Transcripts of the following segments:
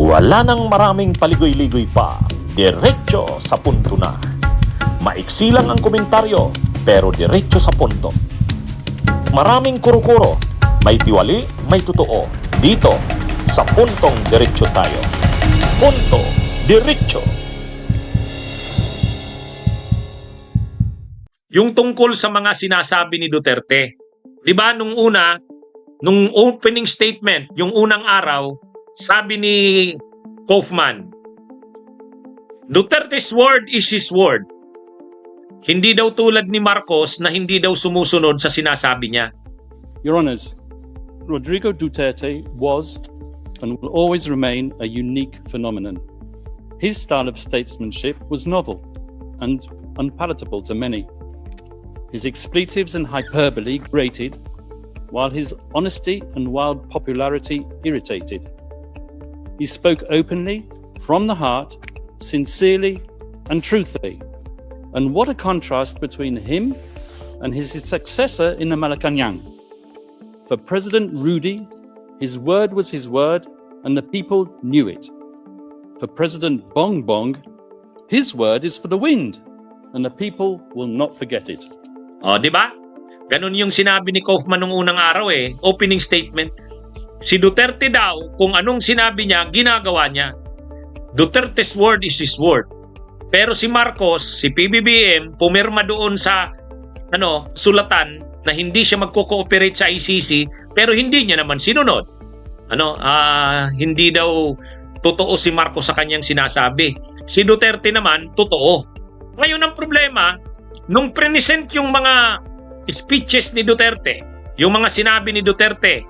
Wala nang maraming paligoy-ligoy pa, diretso sa punto na. Maiksi lang ang komentaryo, pero diretso sa punto. Maraming kuro-kuro, may tiwali, may totoo. Dito, sa puntong diretso tayo. Punto, diretso. Yung tungkol sa mga sinasabi ni Duterte. 'Di ba nung opening statement, yung unang araw, sabi ni Kaufman, Duterte's word is his word. Hindi daw tulad ni Marcos na hindi daw sumusunod sa sinasabi niya. Your Honours, Rodrigo Duterte was and will always remain a unique phenomenon. His style of statesmanship was novel and unpalatable to many. His expletives and hyperbole grated, while his honesty and wild popularity irritated. He spoke openly, from the heart, sincerely and truthfully. And what a contrast between him and his successor in the Malacanang. For President Rudy, his word was his word and the people knew it. For President Bongbong, his word is for the wind and the people will not forget it. O, di ba? Ganun yung sinabi ni Kaufman nung unang araw opening statement. Si Duterte daw, kung anong sinabi niya, ginagawa niya. Duterte's word is his word. Pero si Marcos, si PBBM, pumirma doon sa sulatan na hindi siya magko-cooperate sa ICC, pero hindi niya naman sinunod. Hindi daw totoo si Marcos sa kanyang sinasabi. Si Duterte naman, totoo. Ngayon ang problema, nung present yung mga speeches ni Duterte, yung mga sinabi ni Duterte,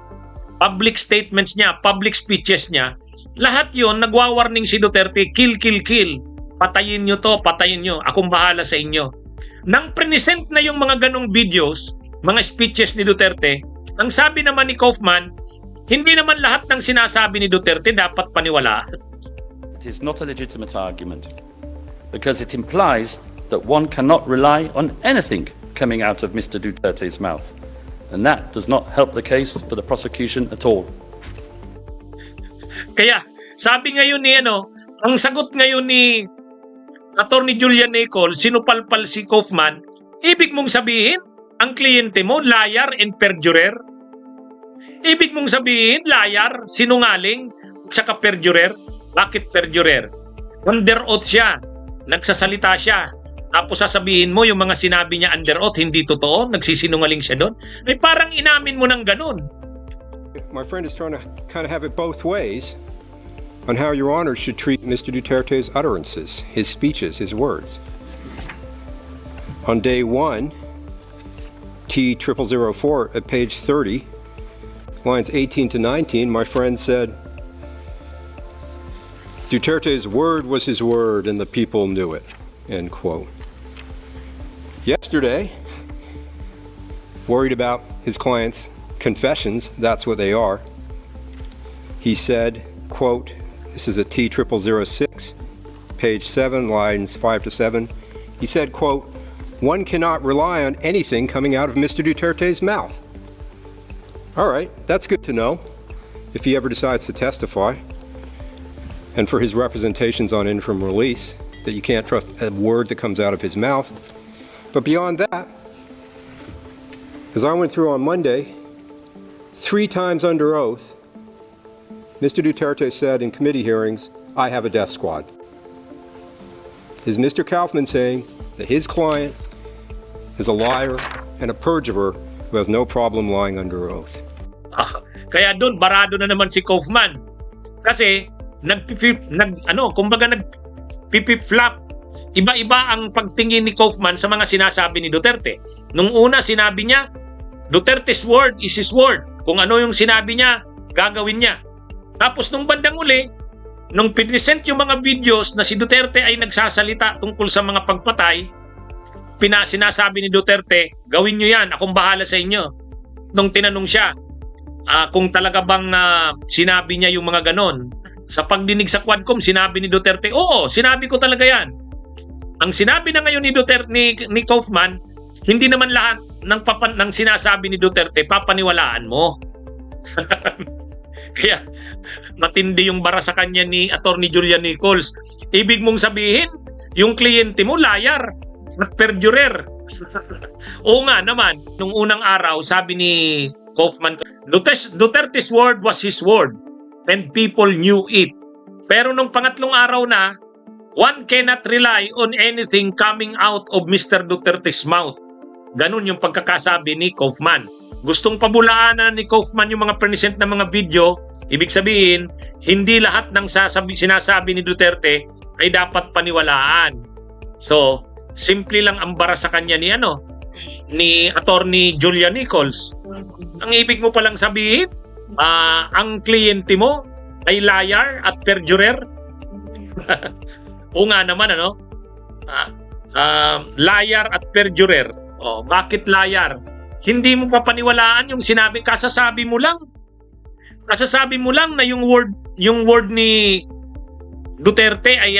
public statements niya, public speeches niya, lahat yon nagwa-warning si Duterte, kill, kill, kill. Patayin nyo to, patayin nyo. Akong bahala sa inyo. Nang present na yung mga ganong videos, mga speeches ni Duterte, ang sabi naman ni Kaufman, hindi naman lahat ng sinasabi ni Duterte dapat paniwalaan. It is not a legitimate argument because it implies that one cannot rely on anything coming out of Mr. Duterte's mouth. And that does not help the case for the prosecution at all. Kaya, sabi ngayon ni ang sagot ngayon ni Attorney Julian Nicol, sinupalpal si Kaufman, ibig mong sabihin, ang kliyente mo, liar and perjurer? Ibig mong sabihin, liar, sinungaling, saka perjurer? Bakit perjurer? Under oath siya, nagsasalita siya, tapos sasabihin mo yung mga sinabi niya under oath, hindi totoo, nagsisinungaling siya doon. Ay parang inamin mo ng ganun. My friend is trying to kind of have it both ways on how Your Honor should treat Mr. Duterte's utterances, his speeches, his words. On day 1, T0004 at page 30, lines 18 to 19, my friend said, Duterte's word was his word and the people knew it, end quote. Yesterday, worried about his client's confessions, that's what they are, he said, quote, this is a T0006, page 7, lines 5 to 7, he said, quote, one cannot rely on anything coming out of Mr. Duterte's mouth. All right, that's good to know if he ever decides to testify, and for his representations on interim release, that you can't trust a word that comes out of his mouth. But beyond that, as I went through on Monday, 3 times under oath, Mr. Duterte said in committee hearings, I have a death squad. Is Mr. Kaufman saying that his client is a liar and a perjurer who has no problem lying under oath? Kaya doon, barado na naman si Kaufman. Kasi, nagpipip-flap. Iba-iba ang pagtingin ni Kaufman sa mga sinasabi ni Duterte. Nung una, sinabi niya, Duterte's word is his word. Kung ano yung sinabi niya, gagawin niya. Tapos nung bandang uli, nung pinisent yung mga videos na si Duterte ay nagsasalita tungkol sa mga pagpatay, sinasabi ni Duterte, gawin nyo yan, akong bahala sa inyo. Nung tinanong siya, kung talaga bang sinabi niya yung mga ganon, sa pagdinig sa Quadcom, sinabi ni Duterte, oo, sinabi ko talaga yan. Ang sinabi na ngayon ni Duterte, ni Kaufman, hindi naman lahat ng sinasabi ni Duterte papaniwalaan mo. Kaya matindi yung bara sa kanya ni Attorney Julian Nichols. Ibig mong sabihin, yung kliyente mo liar at perjurer. Oo nga naman, nung unang araw, sabi ni Kaufman, Duterte's word was his word and people knew it. Pero nung pangatlong araw na, one cannot rely on anything coming out of Mr. Duterte's mouth. Ganun yung pagkakasabi ni Kaufman. Gustong pabulaanan ni Kaufman yung mga present na mga video. Ibig sabihin, hindi lahat ng sinasabi ni Duterte ay dapat paniwalaan. So, simple lang ang bara sa kanya ni Attorney Julian Nichols. Ang ibig mo palang sabihin, ang kliyente mo ay liar at perjurer. O nga naman, liar at perjurer. Oh, bakit liar? Hindi mo papaniwalaan yung sinabi, kasasabi mo lang na yung word ni Duterte ay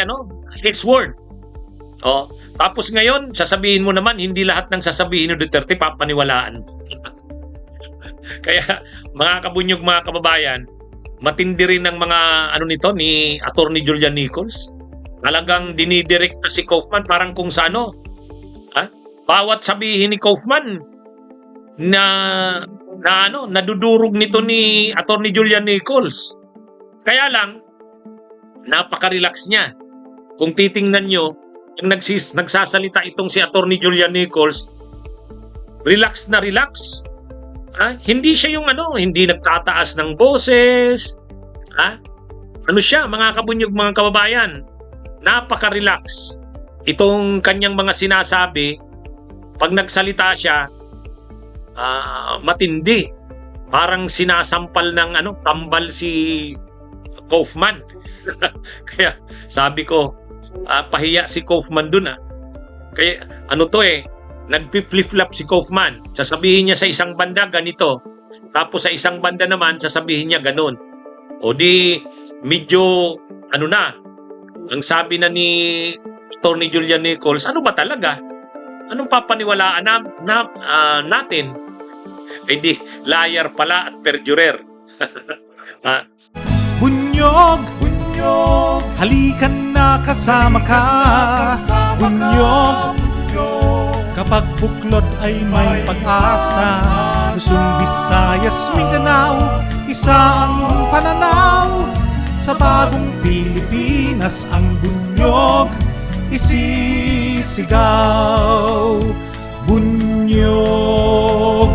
his word. Oh, tapos ngayon sasabihin mo naman hindi lahat ng sasabihin ni Duterte papaniwalaan. Kaya mga kabunyog, mga kababayan, matindi rin ang mga nito ni Attorney Julian Nichols. Talagang dinidirekta si Kaufman parang kung sa bawat sabihin ni Kaufman na nadudurog nito ni Attorney Julian Nichols. Kaya lang, napaka-relax niya. Kung titingnan nyo, yung nagsasalita itong si Attorney Julian Nichols, relax na relax. Hindi siya yung hindi nagtataas ng boses. Ano siya, mga kabunyog, mga kababayan, napaka-relax. Itong kanyang mga sinasabi, pag nagsalita siya, matindi. Parang sinasampal ng tambal si Kaufman. Kaya sabi ko, pahiya si Kaufman dun. Kaya nagpi-flip-flop si Kaufman. Sasabihin niya sa isang banda ganito, tapos sa isang banda naman sasabihin niya ganun. O di medyo ang sabi na ni Attorney Julian Nichols, ano ba talaga? Anong papaniwalaan natin? Eh di, liar pala at perjurer. Bunyog, halikan na kasama ka. Bunyog, kapag buklod ay may pag-asa. Luzon, Visayas, Mindanao, isa ang pananaw. Sa bagong Pilipinas ang bunyog isisigaw. Bunyog,